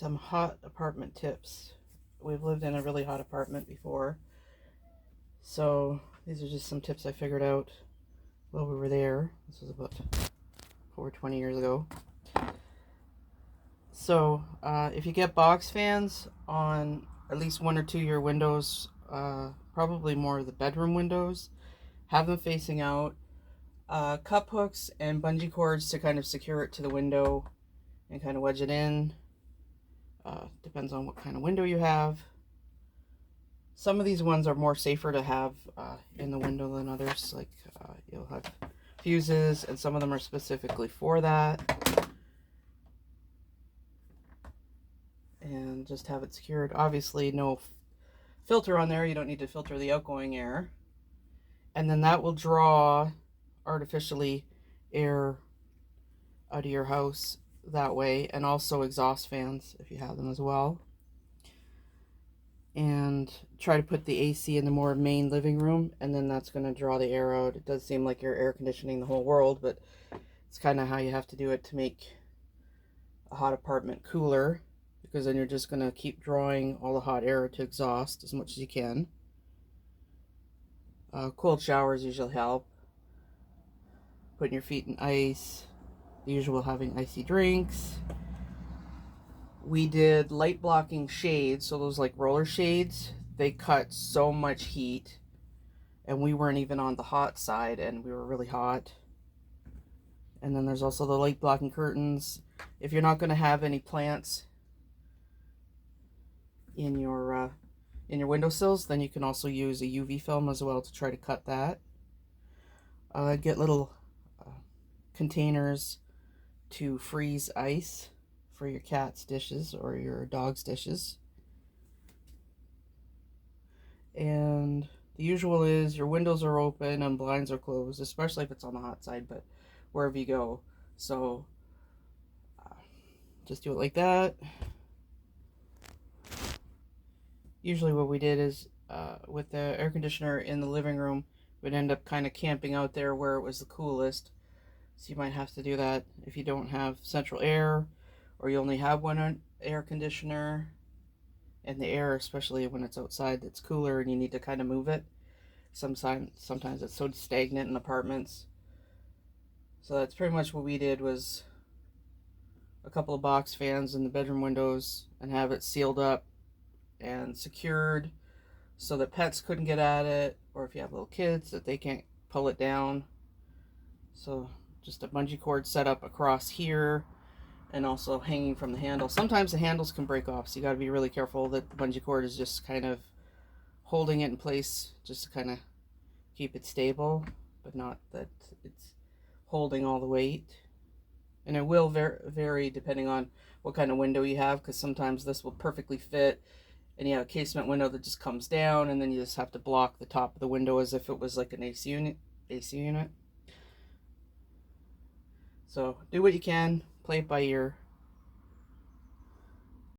some hot apartment tips. We've lived in a really hot apartment before, so these are just some tips I figured out while we were there. This was about over 20 years ago. So if you get box fans on at least one or two of your windows, probably more of the bedroom windows, have them facing out. Cup hooks and bungee cords to kind of secure it to the window and kind of wedge it in. Depends on what kind of window you have. Some of these ones are more safer to have in the window than others. Like you'll have fuses, and some of them are specifically for that. And just have it secured. Obviously, no filter on there. You don't need to filter the outgoing air. And then that will draw artificially air out of your house that way, and also exhaust fans if you have them as well. And try to put the AC in the more main living room, and then that's going to draw the air out. It does seem like you're air conditioning the whole world, but it's kind of how you have to do it to make a hot apartment cooler, because then you're just going to keep drawing all the hot air to exhaust as much as you can. Cold showers usually help. Putting your feet in ice, the usual having icy drinks. We did light blocking shades, so those like roller shades, they cut so much heat, and we weren't even on the hot side, and we were really hot. And then there's also the light blocking curtains. If you're not going to have any plants in your windowsills, then you can also use a UV film as well to try to cut that. Get little containers to freeze ice for your cat's dishes or your dog's dishes. And the usual is your windows are open and blinds are closed, especially if it's on the hot side, but wherever you go. So just do it like that. Usually what we did is with the air conditioner in the living room, we'd end up kind of camping out there where it was the coolest. So you might have to do that if you don't have central air, or you only have one air conditioner, and the air, especially when it's outside, that's cooler and you need to kind of move it. Sometimes it's so stagnant in apartments. So that's pretty much what we did, was a couple of box fans in the bedroom windows and have it sealed up and secured so that pets couldn't get at it, or if you have little kids, that they can't pull it down. So just a bungee cord set up across here and also hanging from the handle. Sometimes the handles can break off, so you got to be really careful that the bungee cord is just kind of holding it in place, just to kind of keep it stable, but not that it's holding all the weight. And it will vary depending on what kind of window you have, because sometimes this will perfectly fit and you have a casement window that just comes down, and then you just have to block the top of the window as if it was like an AC unit. So do what you can, play it by ear.